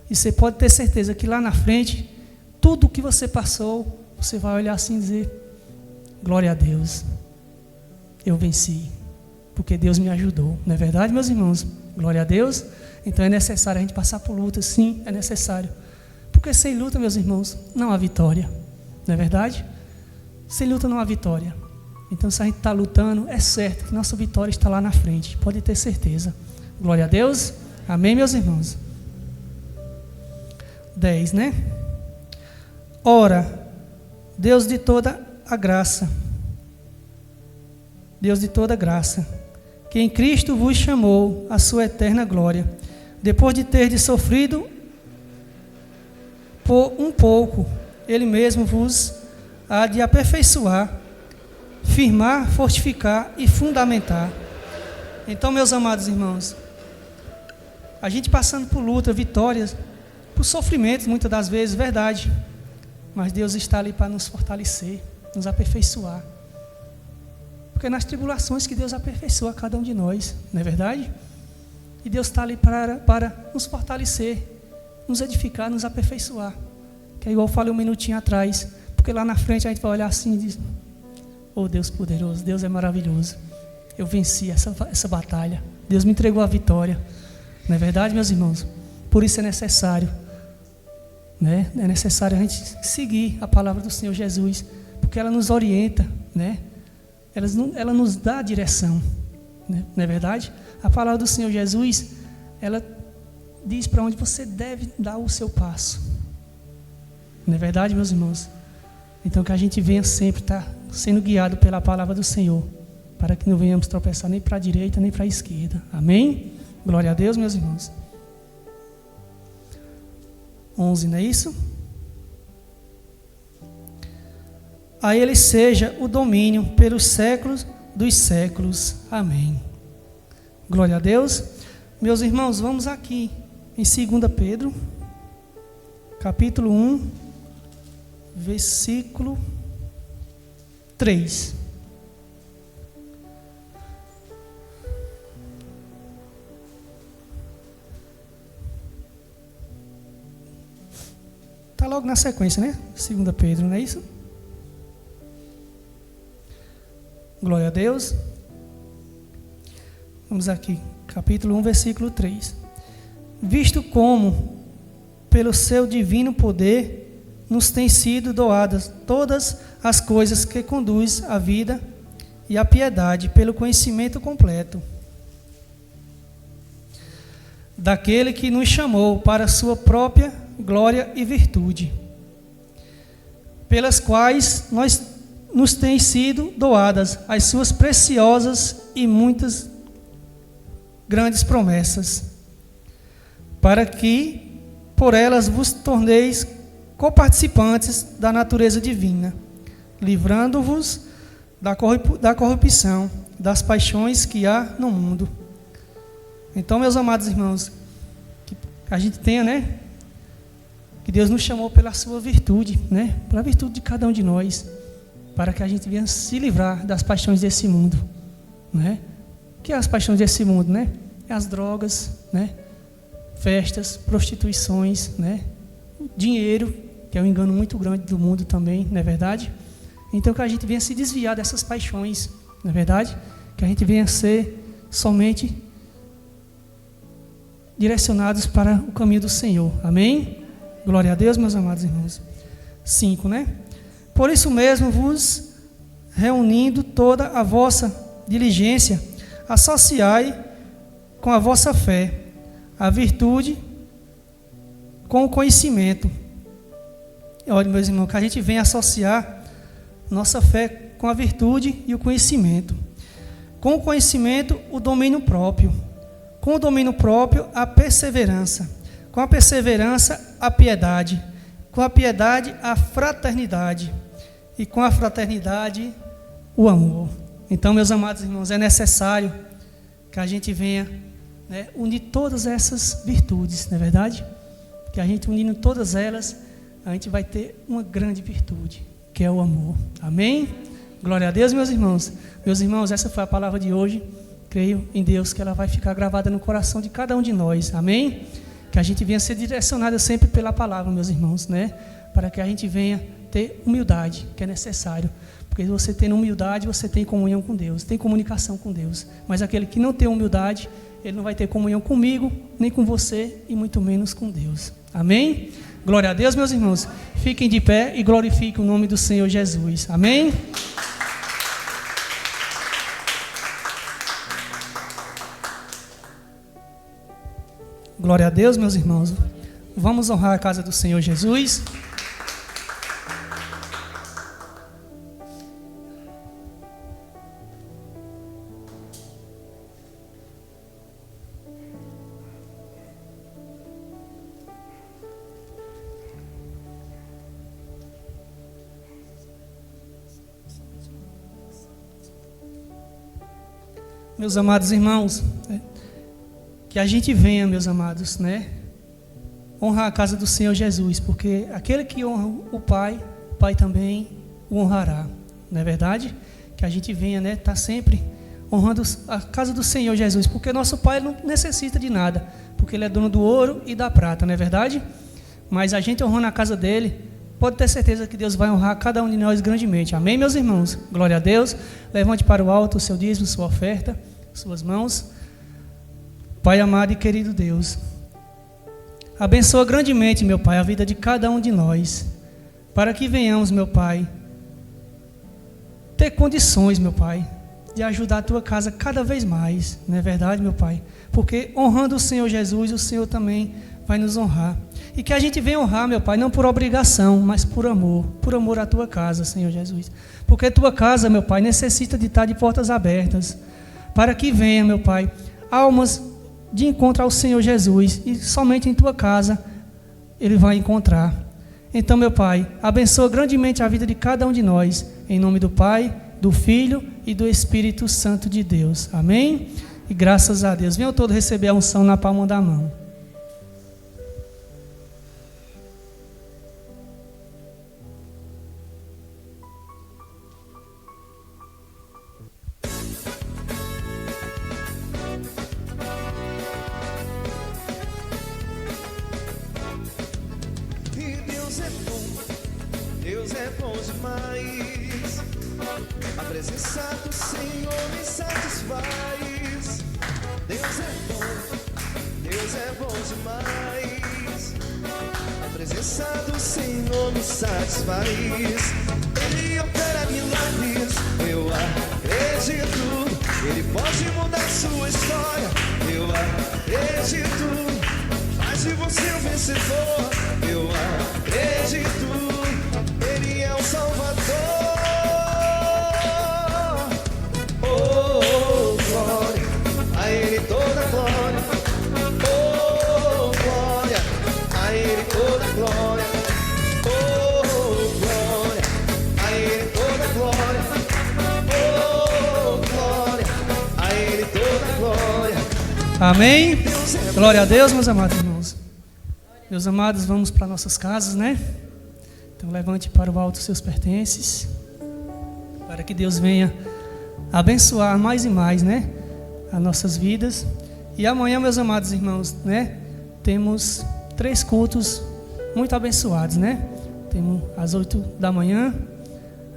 Speaker 1: E você pode ter certeza que lá na frente, tudo que você passou, você vai olhar assim e dizer: glória a Deus, eu venci, porque Deus me ajudou. Não é verdade, meus irmãos? Glória a Deus. Então é necessário a gente passar por luta. Sim, é necessário. Porque sem luta, meus irmãos, não há vitória. Não é verdade? Sem luta não há vitória. Então, se a gente está lutando, é certo que nossa vitória está lá na frente. Pode ter certeza. Glória a Deus. Amém, meus irmãos? 10, né? Ora, Deus de toda a graça, Deus de toda graça, que em Cristo vos chamou à sua eterna glória, depois de terdes sofrido por um pouco, Ele mesmo vos há de aperfeiçoar, firmar, fortificar e fundamentar. Então, meus amados irmãos, a gente passando por luta, vitórias, por sofrimentos, muitas das vezes, verdade, mas Deus está ali para nos fortalecer, nos aperfeiçoar. Porque é nas tribulações que Deus aperfeiçoa cada um de nós, não é verdade? E Deus está ali para nos fortalecer, nos edificar, nos aperfeiçoar. Que é igual eu falei um minutinho atrás, porque lá na frente a gente vai olhar assim e diz: oh, Deus poderoso, Deus é maravilhoso. Eu venci essa batalha, Deus me entregou a vitória. Não é verdade, meus irmãos? Por isso é necessário, né? É necessário a gente seguir a palavra do Senhor Jesus, porque ela nos orienta, né? Ela nos dá a direção, né? Não é verdade? A palavra do Senhor Jesus, ela diz para onde você deve dar o seu passo. Não é verdade, meus irmãos? Então que a gente venha sempre estar sendo guiado pela palavra do Senhor, para que não venhamos tropeçar nem para a direita nem para a esquerda. Amém? Glória a Deus, meus irmãos. 11, não é isso? A Ele seja o domínio pelos séculos dos séculos. Amém. Glória a Deus. Meus irmãos, vamos aqui em 2 Pedro, capítulo 1, versículo 3. Está logo na sequência, né? 2 Pedro, não é isso? Glória a Deus. Vamos aqui, capítulo 1, versículo 3. Visto como, pelo seu divino poder, nos têm sido doadas todas as coisas que conduz à vida e à piedade, pelo conhecimento completo daquele que nos chamou para a sua própria glória e virtude, pelas quais nos têm sido doadas as suas preciosas e muitas grandes promessas, para que por elas vos torneis coparticipantes da natureza divina, livrando-vos da corrupção, das paixões que há no mundo. Então, meus amados irmãos, que a gente tenha, né? Que Deus nos chamou pela sua virtude, né? Pela virtude de cada um de nós, para que a gente venha se livrar das paixões desse mundo, né? O que é as paixões desse mundo, né? É as drogas, né? Festas, prostituições, né? O dinheiro, que é um engano muito grande do mundo também, não é verdade? Então que a gente venha se desviar dessas paixões, não é verdade? Que a gente venha ser somente direcionados para o caminho do Senhor. Amém? Glória a Deus, meus amados irmãos. 5, né? Por isso mesmo vos reunindo toda a vossa diligência, associai com a vossa fé a virtude com o conhecimento. Olha, meus irmãos, que a gente venha associar nossa fé com a virtude e o conhecimento. Com o conhecimento, o domínio próprio. Com o domínio próprio, a perseverança. Com a perseverança, a piedade. Com a piedade, a fraternidade. E com a fraternidade, o amor. Então, meus amados irmãos, é necessário que a gente venha, né, unir todas essas virtudes, não é verdade? Que a gente unindo todas elas, a gente vai ter uma grande virtude, que é o amor. Amém? Glória a Deus, meus irmãos. Meus irmãos, essa foi a palavra de hoje. Creio em Deus que ela vai ficar gravada no coração de cada um de nós. Amém? Que a gente venha ser direcionado sempre pela palavra, meus irmãos, né? Para que a gente venha ter humildade, que é necessário. Porque você tendo humildade, você tem comunhão com Deus, tem comunicação com Deus. Mas aquele que não tem humildade, ele não vai ter comunhão comigo, nem com você, e muito menos com Deus. Amém? Glória a Deus, meus irmãos. Fiquem de pé e glorifiquem o nome do Senhor Jesus. Amém? Glória a Deus, meus irmãos. Vamos honrar a casa do Senhor Jesus. Meus amados irmãos, que a gente venha, meus amados, né, honrar a casa do Senhor Jesus, porque aquele que honra o Pai também o honrará, não é verdade? Que a gente venha, né, tá sempre honrando a casa do Senhor Jesus, porque nosso Pai não necessita de nada, porque Ele é dono do ouro e da prata, não é verdade? Mas a gente honrando a casa dele, pode ter certeza que Deus vai honrar cada um de nós grandemente. Amém, meus irmãos? Glória a Deus. Levante para o alto o seu dízimo, sua oferta, suas mãos. Pai amado e querido Deus, abençoa grandemente, meu Pai, a vida de cada um de nós, para que venhamos, meu Pai, ter condições, meu Pai, de ajudar a Tua casa cada vez mais, não é verdade, meu Pai? Porque honrando o Senhor Jesus, o Senhor também vai nos honrar. E que a gente venha honrar, meu Pai, não por obrigação, mas por amor à Tua casa, Senhor Jesus. Porque Tua casa, meu Pai, necessita de estar de portas abertas, para que venha, meu Pai, almas de encontro ao Senhor Jesus, e somente em Tua casa Ele vai encontrar. Então, meu Pai, abençoa grandemente a vida de cada um de nós, em nome do Pai, do Filho e do Espírito Santo de Deus. Amém? E graças a Deus. Venham todos receber a unção na palma da mão.
Speaker 2: Deus é bom demais. A presença do Senhor me satisfaz. Deus é bom demais. A presença do Senhor me satisfaz. Ele opera milagres, eu acredito. Ele pode mudar sua história, eu acredito. Faz de você um vencedor, eu acredito. Ele é o Salvador. Oh, glória, a Ele toda glória. Oh, glória, a Ele toda glória. Oh, glória, a Ele toda glória.
Speaker 1: Amém? Glória a Deus, meus amados irmãos. Meus amados, vamos para nossas casas, né? Então levante para o alto os seus pertences, para que Deus venha abençoar mais e mais, né? As nossas vidas. E amanhã, meus amados irmãos, né? Temos 3 cultos muito abençoados, né? Temos às 8 da manhã,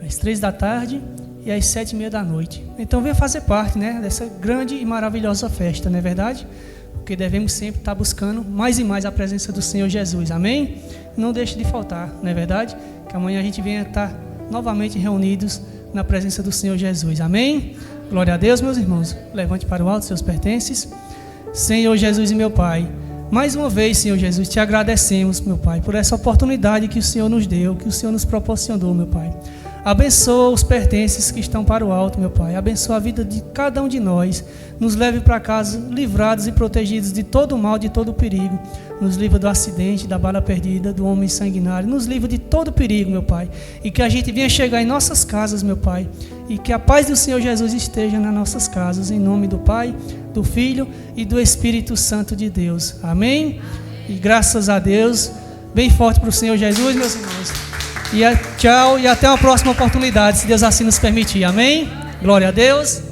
Speaker 1: às 3 da tarde e às 7:30 da noite. Então venha fazer parte, né, dessa grande e maravilhosa festa, não é verdade? Porque devemos sempre estar buscando mais e mais a presença do Senhor Jesus, amém? Não deixe de faltar, não é verdade? Que amanhã a gente venha estar novamente reunidos na presença do Senhor Jesus, amém? Glória a Deus, meus irmãos. Levante para o alto seus pertences. Senhor Jesus e meu Pai, mais uma vez, Senhor Jesus, te agradecemos, meu Pai, por essa oportunidade que o Senhor nos deu, que o Senhor nos proporcionou, meu Pai. Abençoa os pertences que estão para o alto, meu Pai. Abençoa a vida de cada um de nós. Nos leve para casa livrados e protegidos de todo o mal, de todo o perigo. Nos livra do acidente, da bala perdida, do homem sanguinário. Nos livra de todo o perigo, meu Pai. E que a gente venha chegar em nossas casas, meu Pai. E que a paz do Senhor Jesus esteja nas nossas casas. Em nome do Pai, do Filho e do Espírito Santo de Deus. Amém? E graças a Deus. Bem forte para o Senhor Jesus, meus irmãos. E tchau e até uma próxima oportunidade, se Deus assim nos permitir. Amém? Glória a Deus.